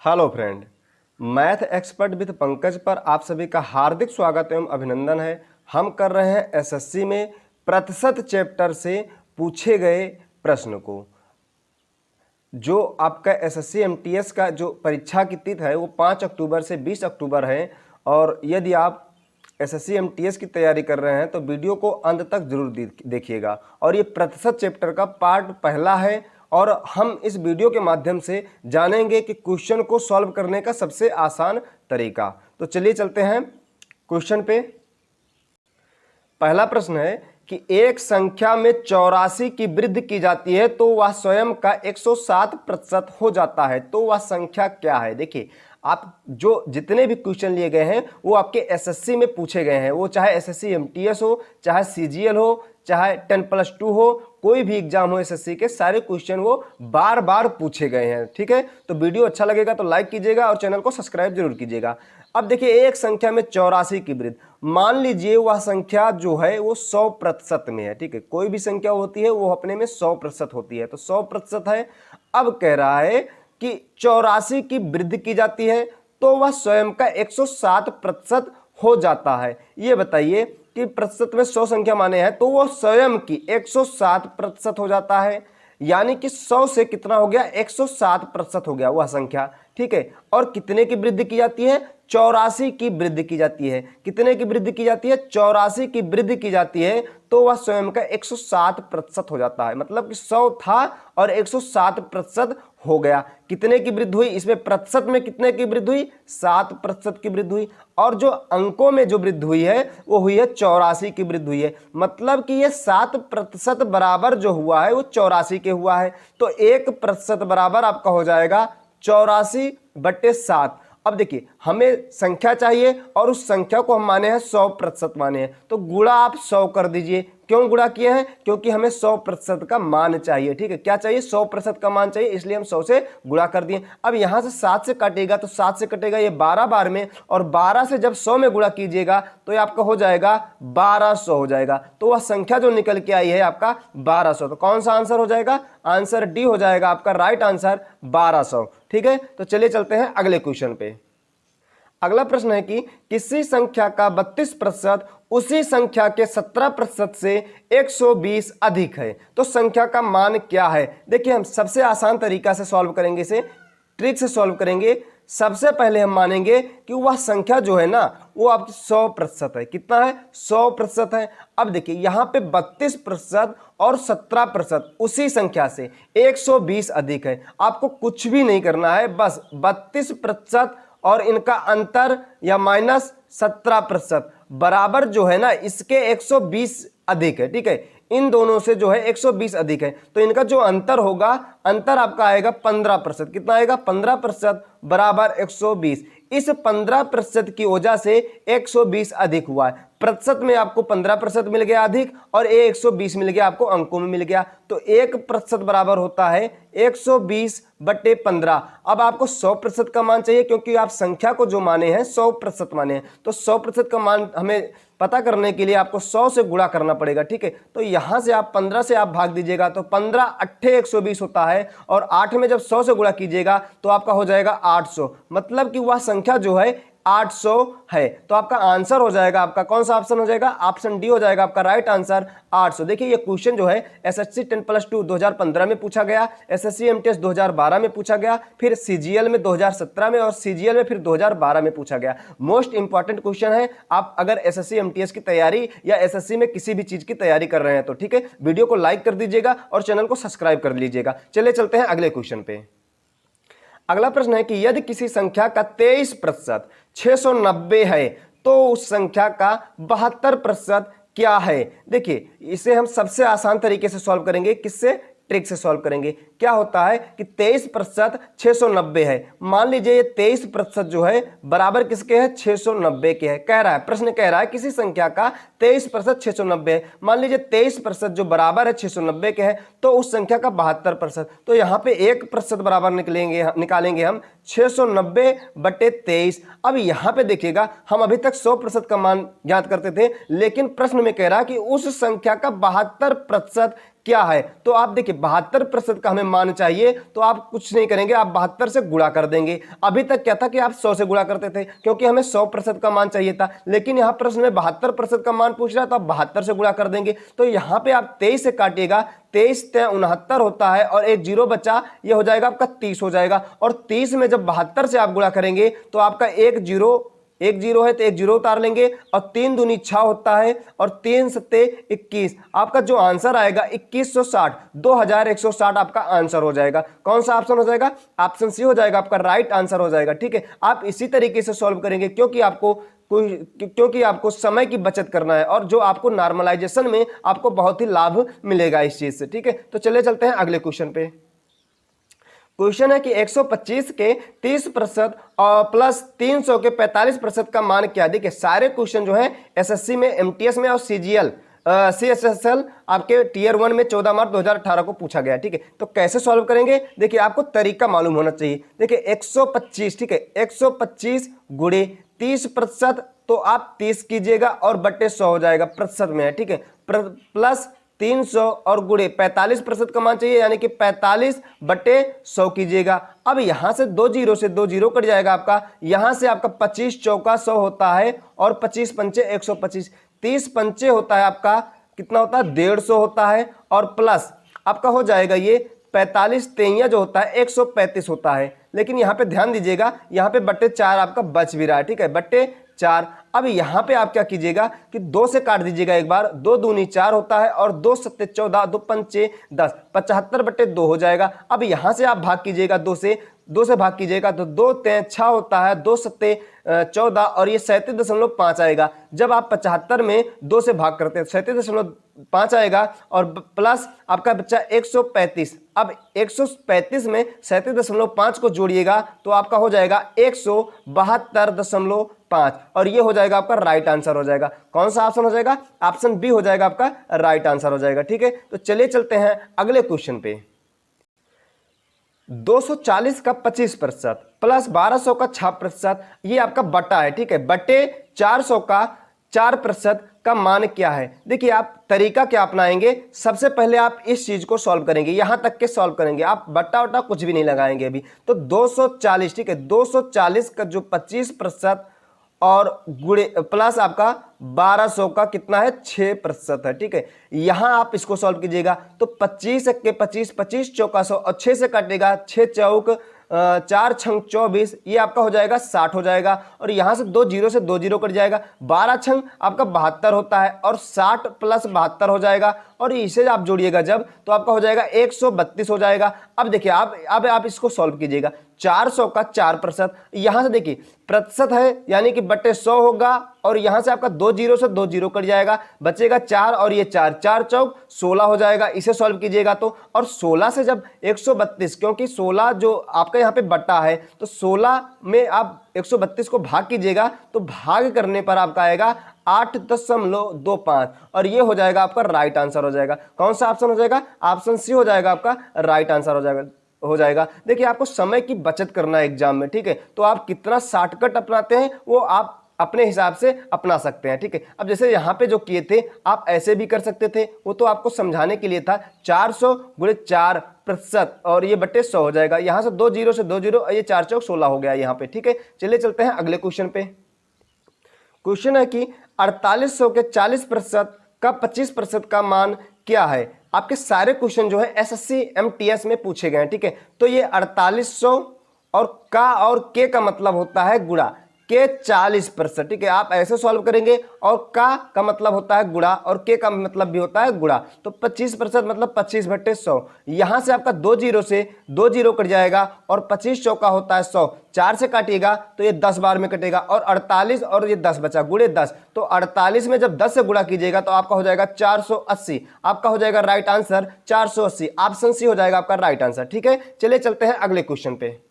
Hello friend, math expert with Pankaj पर आप सभी का हार्दिक स्वागत एवं अभिनंदन है। हम कर रहे हैं एसएससी में प्रतिशत चैप्टर से पूछे गए प्रश्न को। जो आपका एसएससी एमटीएस का जो परीक्षा की तिथि है वो 5 अक्टूबर से 20 अक्टूबर है। और यदि आप एसएससी एमटीएस की तैयारी कर रहे हैं तो वीडियो को अंत तक जरूर देखिएगा। और ये प्रतिशत चैप्टर का पार्ट पहला है और हम इस वीडियो के माध्यम से जानेंगे कि क्वेश्चन को सॉल्व करने का सबसे आसान तरीका। तो चलिए चलते हैं क्वेश्चन पे। पहला प्रश्न है कि एक संख्या में 84 की वृद्धि की जाती है तो वह स्वयं का 107% हो जाता है, तो वह संख्या क्या है। देखिए, आप जो जितने भी क्वेश्चन लिए गए हैं वो आपके एसएससी में पूछे गए हैं, वो चाहे एसएससी एमटीएस हो, चाहे सीजीएल हो, चाहे 10+2 हो, कोई भी एग्जाम हो एसएससी के, सारे क्वेश्चन वो बार बार पूछे गए हैं। ठीक है, तो वीडियो अच्छा लगेगा तो लाइक कीजिएगा और चैनल को सब्सक्राइब जरूर कीजिएगा। अब देखिए, एक संख्या में 84 की वृद्धि, मान लीजिए वह संख्या जो है वो 100% में है। ठीक है, कोई भी संख्या होती है वो अपने में 100% होती है, तो 100% है। अब कह रहा है कि 84 की वृद्धि की जाती है तो वह स्वयं का 107% हो जाता है। ये बताइए कि प्रतिशत में 100 संख्या माने हैं तो वो स्वयं की 107% हो जाता है, यानी कि 100 से कितना हो गया, 107% हो गया वह संख्या। ठीक है, और कितने की वृद्धि की जाती है, 84 की वृद्धि की जाती है। कितने की वृद्धि की जाती है, 84 की वृद्धि की जाती है तो वह स्वयं का 107% हो जाता है। मतलब कि 100 था और 107% हो गया। कितने की वृद्धि हुई, इसमें प्रतिशत में कितने की वृद्धि हुई, 7% की वृद्धि हुई। और जो अंकों में जो वृद्धि हुई है वो हुई है 84 की वृद्धि हुई है। मतलब कि ये 7% बराबर जो हुआ है वो 84 के हुआ है। तो 1% बराबर आपका हो जाएगा 84/7। अब देखिए, हमें संख्या चाहिए और उस संख्या को हम माने हैं 100% माने हैं, तो गुणा आप 100 कर दीजिए। क्यों गुणा किए हैं, क्योंकि हमें 100% का मान चाहिए। ठीक है, क्या चाहिए, 100% का मान चाहिए, इसलिए हम 100 से गुणा कर दिए। अब यहां से 7 से काटेगा तो 7 से कटेगा ये 12 बार में, और 12 से जब 100 में गुणा कीजिएगा तो ये आपका हो जाएगा 1200 हो जाएगा। तो वह संख्या जो निकल के आई है आपका 1200। तो कौन सा आंसर हो जाएगा, आंसर डी हो जाएगा आपका राइट आंसर 1200। ठीक है, तो चलिए चलते हैं अगले क्वेश्चन पे। अगला प्रश्न है कि किसी संख्या का 32% उसी संख्या के 17% से 120 अधिक है, तो संख्या का मान क्या है। देखिए, हम सबसे आसान तरीका से सॉल्व करेंगे, इसे ट्रिक से सॉल्व करेंगे। सबसे पहले हम मानेंगे कि वह संख्या जो है ना वो आपकी 100% है। कितना है, 100% है। अब देखिए, यहां पे 32% और 17% उसी संख्या से 120 अधिक है। आपको कुछ भी नहीं करना है, बस 32% और इनका अंतर या माइनस 17% बराबर जो है ना इसके 120 अधिक है। ठीक है, इन दोनों से जो है 120 अधिक है, तो इनका जो अंतर होगा, अंतर आपका आएगा 15%। कितना आएगा, 15% बराबर 120। इस 15% की वजह से 120 अधिक हुआ है। प्रतिशत में आपको 15% मिल गया अधिक और ये 120 मिल गया आपको अंकों में मिल गया। तो 1% बराबर होता है 120/15। अब आपको 100% का मान चाहिए, क्योंकि आप संख्या को जो माने हैं 100% माने हैं, तो 100% का मान हमें पता करने के लिए आपको 100 से गुणा करना पड़ेगा। ठीक है, तो यहां से आप 15 से आप भाग दीजिएगा तो 15 8 120 होता है, और 8 में जब 100 से गुणा कीजिएगा तो आपका हो जाएगा 800। मतलब कि वह संख्या जो है 800 है। तो आपका आंसर हो जाएगा, आपका कौन सा ऑप्शन हो जाएगा, ऑप्शन डी हो जाएगा आपका राइट आंसर 800। देखिए, ये क्वेश्चन जो है एसएससी 10+2 2015 में पूछा गया, एसएससी एमटीएस 2012 में पूछा गया, फिर सीजीएल में 2017 में और सीजीएल में फिर 2012 में पूछा गया। मोस्ट इंपॉर्टेंट क्वेश्चन है। आप अगर एसएससी एमटीएस की तैयारी या एसएससी में किसी भी चीज की तैयारी कर रहे हैं तो ठीक है, वीडियो को लाइक कर दीजिएगा और चैनल को सब्सक्राइब कर लीजिएगा। चलिए चलते हैं अगले क्वेश्चन पे। अगला प्रश्न है कि यदि किसी संख्या का 23% 690 है तो उस संख्या का 72% क्या है। देखिए, इसे हम सबसे आसान तरीके से सॉल्व करेंगे, किससे, ट्रिक से सॉल्व करेंगे। क्या होता है कि 23% 690 है। मान लीजिए ये 23% जो है बराबर किसके है, 690 के है। कह रहा है, प्रश्न कह रहा है किसी संख्या का 23% 690 है। मान लीजिए 23% जो बराबर है 690 के है, तो उस संख्या का 72%। तो यहाँ पे 1% बराबर निकालेंगे हम 690/23। अब यहाँ पे देखिएगा, हम अभी तक 100% का मान ज्ञात करते थे, लेकिन प्रश्न में कह रहा है कि उस संख्या का 72% क्या है। तो आप देखिए 72% का हमें मान चाहिए, तो आप कुछ नहीं करेंगे, आप 72 से गुणा कर देंगे। अभी तक क्या था कि आप 100 से गुणा करते थे, क्योंकि हमें 100% का मान चाहिए था, लेकिन यहाँ प्रश्न में 72% का मान पूछ रहा है, तो आप 72 से गुणा कर देंगे। तो यहाँ पे आप 23 से काटिएगा, 23 × 69 होता है, और एक जीरो बचा, ये हो जाएगा आपका 30 हो जाएगा। और 30 में जब 72 से आप गुणा करेंगे तो आपका एक जीरो है, तो एक जीरो उतार लेंगे, और 3 दूनी 6 होता है, और 3 सत्ते 21। आपका जो आंसर आएगा 2160, 2160 आपका आंसर हो जाएगा। कौन सा ऑप्शन हो जाएगा? ऑप्शन सी हो जाएगा, आपका राइट आंसर हो जाएगा। ठीक है, आप इसी तरीके से सॉल्व करेंगे, क्योंकि आपको समय की बचत करना है, और जो आपको नॉर्मलाइजेशन में आपको बहुत ही लाभ मिलेगा इस चीज से। ठीक है, तो चलिए चलते हैं अगले क्वेश्चन पे। क्वेश्चन है कि 125 के 30% और प्लस 300 के 45% का मान क्या? देखिए सारे क्वेश्चन जो है एसएससी में, एमटीएस में और सीएसएसएल आपके टीयर 1 में 14 मार्च 2018 को पूछा गया। ठीक है, तो कैसे सॉल्व करेंगे? देखिए आपको तरीका मालूम होना चाहिए। देखिए 125, ठीक है, 125 गुणे 30%, तो आप 30 कीजिएगा और बट्टे 100 हो जाएगा, प्रतिशत में है। ठीक है, प्लस 300 और गुणे 45% का मान चाहिए, यानी कि 45 बट्टे 100 कीजिएगा। अब यहां से 2 जीरो से 2 जीरो कट जाएगा आपका, यहां से आपका 25 चौका 100 होता है, और 25 पंचे 125, 30 पंचे होता है आपका कितना होता है? 150 होता है, और प्लस आपका हो जाएगा ये 45 तेइया जो होता है 135 होता है। लेकिन यहाँ पे ध्यान दीजिएगा, यहाँ पे बट्टे 4 आपका बच भी रहा है। ठीक है, बट्टे 4। अब यहाँ पे आप क्या कीजिएगा कि 2 से काट दीजिएगा एक बार, 2 दूनी 4 होता है, और 2 सत्ते 14, 2 पंचे 10, 75 बट्टे 2 हो जाएगा। अब यहाँ से आप भाग कीजिएगा, 2 से भाग कीजिएगा, तो 2 तें 6 होता है, 2 सत्ते 14, और ये 37.5 आएगा। जब आप 75 में 2 से भाग करते हैं 37.5 आएगा, और प्लस आपका बच्चा 135। अब 135 में 37.5 को जोड़िएगा तो आपका हो जाएगा 172.5, और ये हो जाएगा आपका राइट आंसर हो जाएगा। कौन सा ऑप्शन हो जाएगा? ऑप्शन बी हो जाएगा आपका राइट आंसर हो जाएगा। ठीक है, तो चलिए चलते हैं अगले क्वेश्चन पे। 240 का 25% प्लस 1200 का 6%, ये आपका बटा है। ठीक है, बटे 400 का 4% का मान क्या है? देखिए आप तरीका क्या अपनाएंगे, सबसे पहले आप इस चीज को सॉल्व करेंगे, यहां तक के सॉल्व करेंगे, आप बट्टा वट्टा कुछ भी नहीं लगाएंगे अभी। तो 240, ठीक है, 240 का जो 25% और गुणे प्लस आपका 1200 का कितना है? 6% है। ठीक है, यहां आप इसको सॉल्व कीजिएगा, तो 25 के 25, 25 चौका 100, और 6 से काटेगा, 6 चौक 4 छंग 24, ये आपका हो जाएगा 60 हो जाएगा, और यहां से 2 जीरो से 2 जीरो कट जाएगा, 12 छंग आपका 72 होता है, और 60 प्लस 72 हो जाएगा, और इसे आप जोड़िएगा जब, तो आपका हो जाएगा 132 हो जाएगा। अब देखिए आप इसको सॉल्व कीजिएगा, 400 का 4%, यहां से देखिए प्रतिशत है, यानी कि बट्टे 100 होगा, और यहां से आपका 2 जीरो से 2 जीरो कट जाएगा, बचेगा 4, और ये 4 4 चौक 16 हो जाएगा। इसे सॉल्व कीजिएगा तो, और 16 से जब 132, क्योंकि 16 जो आपका यहाँ पे बट्टा है, तो 16 में आप 132 को भाग कीजिएगा, तो भाग करने पर आपका आएगा 8.25, और ये हो जाएगा आपका राइट आंसर हो जाएगा। कौन सा ऑप्शन हो जाएगा? ऑप्शन सी हो जाएगा आपका राइट आंसर हो जाएगा। देखिए आपको समय की बचत करना है एग्जाम में। ठीक है, तो आप कितना शॉर्टकट अपनाते हैं वो आप अपने हिसाब से अपना सकते हैं। ठीक है, अब जैसे यहाँ पे जो किए थे आप ऐसे भी कर सकते थे, वो तो आपको समझाने के लिए था। 400 गुणे 4%, और ये बट्टे 100 हो जाएगा, यहाँ से 2 जीरो से 2 जीरो, ये 4 चौक 16 हो गया यहाँ पे। ठीक है, चलिए चलते हैं अगले क्वेश्चन पे। क्वेश्चन है कि 4800 के 40% का 25% का मान क्या है? आपके सारे क्वेश्चन जो है एसएससी एमटीएस में पूछे गए हैं। ठीक है, तो ये 4800 और के का मतलब होता है गुणा, के 40%। ठीक है, आप ऐसे सॉल्व करेंगे, और का मतलब होता है गुणा, और के का मतलब भी होता है गुणा, तो 25% मतलब 25 बट्टे 100। यहां से आपका 2 जीरो से 2 जीरो कट जाएगा, और 25 चौका होता है 100, 4 से काटिएगा तो ये 10 बार में कटेगा, और 48 और ये 10 बचा, गुणे 10, तो 48 में जब 10 से गुणा कीजिएगा तो आपका हो जाएगा 480, आपका हो जाएगा राइट आंसर 480, ऑप्शन सी हो जाएगा आपका राइट आंसर। ठीक है, चलिए चलते हैं अगले क्वेश्चन पे।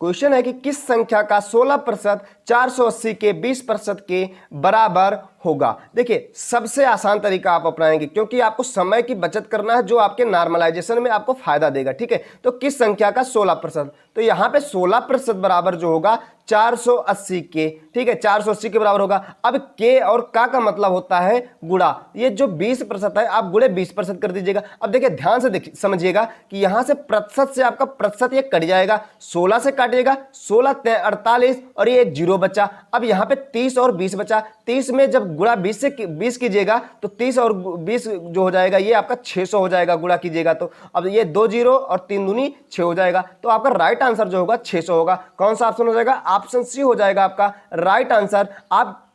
क्वेश्चन है कि किस संख्या का 16% 480 के 20% के बराबर होगा। देखिए सबसे आसान तरीका आप अपनाएंगे क्योंकि आपको समय की बचत करना है जो आपके नॉर्मलाइजेशन में आपको फायदा देगा। ठीक है, तो किस संख्या का 16%, तो यहां पे 16% बराबर जो होगा 480 के। ठीक है, 480 के बराबर होगा। अब के और का मतलब होता है गुणा, ये जो 20% है आप गुणे 20% कर दीजिएगा। अब देखिए ध्यान से देखिए समझिएगा कि यहां से प्रतिशत से आपका प्रतिशत ये कट जाएगा, 16 से काटिएगा, 16 48 और ये एक जीरो बचा। अब यहाँ पे 30 और 20 बचा, 30 में जब गुणा 20 कीजिएगा तो 30 और 20 जो हो जाएगा ये आपका 600 हो जाएगा गुणा कीजिएगा तो। अब ये 2 जीरो और 3 दूनी 6 हो जाएगा, तो आपका राइट आंसर जो होगा 600 होगा। कौन सा ऑप्शन हो जाएगा? ऑप्शन सी हो जाएगा आपका राइट आंसर। आप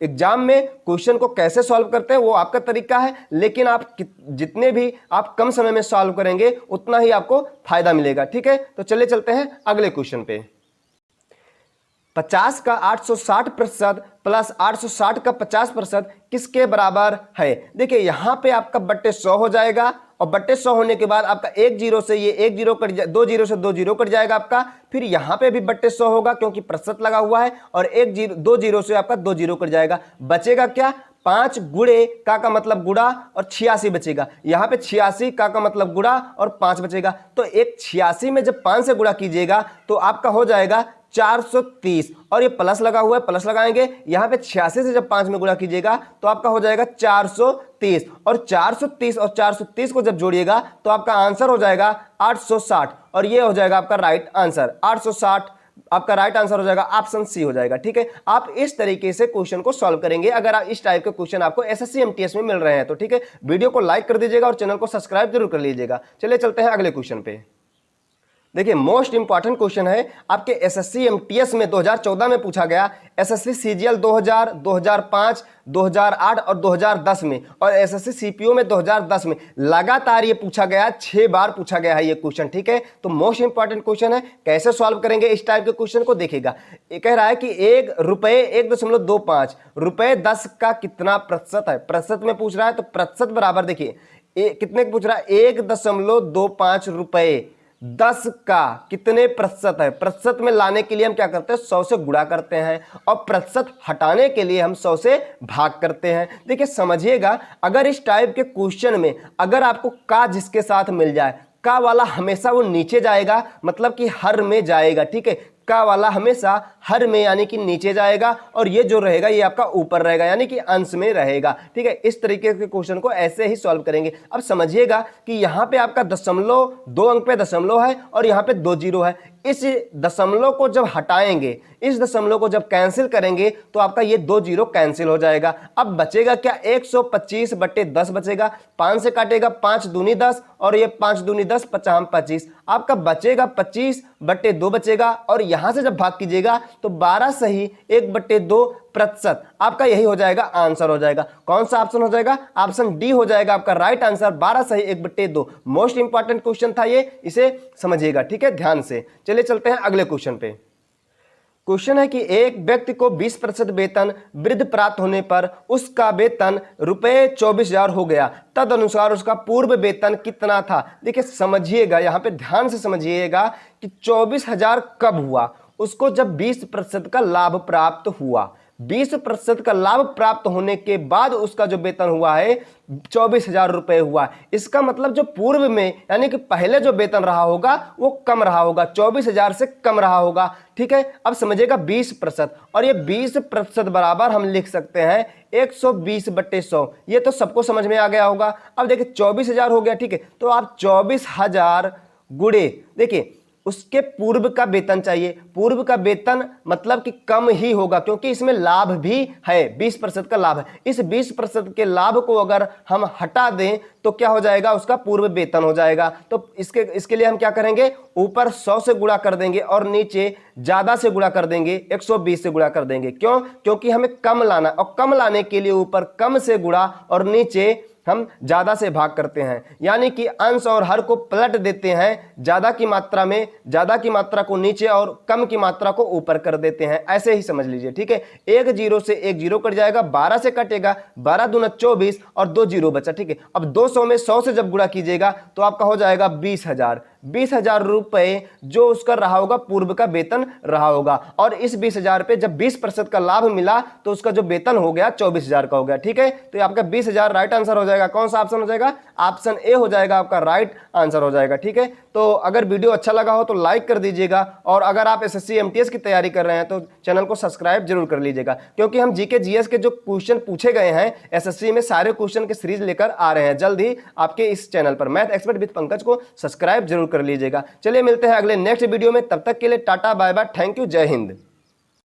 एग्जाम में क्वेश्चन को कैसे सॉल्व करते हैं वो आपका तरीका है, लेकिन आप जितने भी आप कम समय में सॉल्व करेंगे उतना ही आपको फायदा मिलेगा। ठीक है, तो चलिए चलते हैं अगले क्वेश्चन पे। 50 का 860% प्लस 860 का 50% किसके बराबर है? देखिए यहां पे आपका बट्टे 100 हो जाएगा और बट्टे 100 होने के बाद आपका एक जीरो से ये एक जीरो कट, 2 जीरो से 2 जीरो कट जाएगा आपका। फिर यहां पे भी बट्टे 100 होगा क्योंकि प्रतिशत लगा हुआ है और 2 जीरो से आपका 2 जीरो कट जाएगा। बचेगा क्या? 5 गुणे का मतलब गुणा और 86 बचेगा। यहां पे 86 का मतलब गुणा और 5 बचेगा। तो एक 86 में जब 5 से गुणा कीजिएगा तो आपका हो जाएगा 430 और ये प्लस लगा हुआ है, प्लस लगाएंगे। यहां पे 86 से जब 5 में गुणा कीजिएगा तो आपका हो जाएगा 430 और 430 को जब जोड़िएगा तो आपका आंसर हो जाएगा 860 और ये हो जाएगा आपका राइट आंसर। 860 आपका राइट आंसर हो जाएगा, ऑप्शन सी हो जाएगा। ठीक है, आप इस तरीके से क्वेश्चन को सॉल्व करेंगे अगर आप इस टाइप के क्वेश्चन आपको एसएससी एमटीएस में मिल रहे हैं तो। ठीक है, वीडियो को लाइक कर दीजिएगा और चैनल को सब्सक्राइब जरूर कर लीजिएगा। चलिए चलते हैं अगले क्वेश्चन पे। देखिए मोस्ट इंपॉर्टेंट क्वेश्चन है आपके एसएससी एमटीएस में 2014 में पूछा गया, एसएससी सीजीएल 2000, 2005, 2008 और 2010 में, और एसएससी सीपीओ में 2010 में लगातार ये पूछा गया, 6 बार पूछा गया है ये क्वेश्चन। ठीक है, तो मोस्ट इंपॉर्टेंट क्वेश्चन है। कैसे सॉल्व करेंगे इस टाइप के क्वेश्चन को देखिएगा। ये कह रहा है कि 1 रुपए 1.25 रुपए 10 का कितना प्रतिशत है? प्रतिशत में पूछ रहा है तो प्रतिशत बराबर देखिए कितने पूछ रहा है? 1.25 रुपए 10 का कितने प्रतिशत है? प्रतिशत में लाने के लिए हम क्या करते हैं? 100 से गुणा करते हैं और प्रतिशत हटाने के लिए हम 100 से भाग करते हैं। देखिए समझिएगा, अगर इस टाइप के क्वेश्चन में अगर आपको का जिसके साथ मिल जाए, का वाला हमेशा वो नीचे जाएगा, मतलब कि हर में जाएगा। ठीक है, का वाला हमेशा हर में यानी कि नीचे जाएगा और ये जो रहेगा ये आपका ऊपर रहेगा यानी कि अंश में रहेगा। ठीक है, इस तरीके के क्वेश्चन को ऐसे ही सॉल्व करेंगे। अब समझिएगा कि यहाँ पे आपका दशमलव 2 अंक पे दशमलव है और यहाँ पे 2 जीरो है। इस दशमलव को जब हटाएंगे, इस दशमलव को जब कैंसिल करेंगे तो आपका ये 2 जीरो कैंसिल हो जाएगा। अब बचेगा क्या? 125/10 बचेगा। 5 से काटेगा 5 दूनी 10 और ये 5 दूनी 10, 50 25, आपका बचेगा 25/2 बचेगा। और यहां से जब भाग कीजिएगा तो 12 सही 1/2 प्रतिशत, आपका यही हो जाएगा आंसर हो जाएगा। कौन सा ऑप्शन हो जाएगा? ऑप्शन डी हो जाएगा आपका राइट आंसर। 12 सही 1/2 मोस्ट इंपॉर्टेंट क्वेश्चन था ये, इसे समझिएगा। ठीक है, ध्यान से। चलिए चलते हैं अगले क्वेश्चन पे। क्वेश्चन है कि एक व्यक्ति को 20% वेतन वृद्धि प्राप्त होने पर उसका वेतन रुपए 24,000 हो गया, तद अनुसार उसका पूर्व वेतन कितना था? देखिए समझिएगा, यहां पे ध्यान से समझिएगा कि 24,000 कब हुआ? उसको जब 20% का लाभ प्राप्त हुआ। 20% का लाभ प्राप्त होने के बाद उसका जो वेतन हुआ है 24,000 रुपए हुआ। इसका मतलब जो पूर्व में यानी कि पहले जो वेतन रहा होगा वो कम रहा होगा, 24,000 से कम रहा होगा। ठीक है, अब समझिएगा 20% और ये 20% बराबर हम लिख सकते हैं 120/100। ये तो सबको समझ में आ गया होगा। अब देखिए 24,000 हो गया। ठीक है, तो आप 24,000 गुणे देखिए उसके पूर्व का वेतन चाहिए। पूर्व का वेतन मतलब कि कम ही होगा क्योंकि इसमें लाभ भी है, 20% का लाभ है। इस 20% के लाभ को अगर हम हटा दें तो क्या हो जाएगा? उसका पूर्व वेतन हो जाएगा। तो इसके लिए हम क्या करेंगे? ऊपर 100 से गुणा कर देंगे और नीचे ज्यादा से गुणा कर देंगे, 120 से गुणा कर देंगे। क्यों? क्योंकि हमें कम लाना, और कम लाने के लिए ऊपर कम से गुणा और नीचे हम ज्यादा से भाग करते हैं, यानी कि अंश और हर को पलट देते हैं। ज्यादा की मात्रा में ज्यादा की मात्रा को नीचे और कम की मात्रा को ऊपर कर देते हैं, ऐसे ही समझ लीजिए। ठीक है, 1 जीरो से 1 जीरो कट जाएगा, 12 से कटेगा, 12 दूना 24 और 2 जीरो बचा। ठीक है, अब 200 में 100 से जब गुणा कीजिएगा तो आपका हो जाएगा 20,000। 20,000 रुपए जो उसका रहा होगा पूर्व का वेतन रहा होगा, और इस 20,000 पे जब 20% का लाभ मिला तो उसका जो वेतन हो गया 24,000 का हो गया। ठीक है, तो आपका 20,000 राइट आंसर हो जाएगा। कौन सा ऑप्शन हो जाएगा? ऑप्शन ए हो जाएगा, आपका राइट आंसर हो जाएगा। ठीक है, तो अगर वीडियो अच्छा लगा हो तो लाइक कर दीजिएगा, और अगर आप एसएससी एमटीएस की तैयारी कर रहे हैं तो चैनल को सब्सक्राइब जरूर कर लीजिएगा, क्योंकि हम जीके जीएस के जो क्वेश्चन पूछे गए हैं एसएससी में सारे क्वेश्चन के सीरीज लेकर आ रहे हैं जल्द ही आपके इस चैनल पर। मैथ एक्सपर्ट विद पंकज को सब्सक्राइब जरूर कर लीजिएगा। चलिए मिलते हैं अगले नेक्स्ट वीडियो में, तब तक के लिए tata bye bye, thank you, जय हिंद।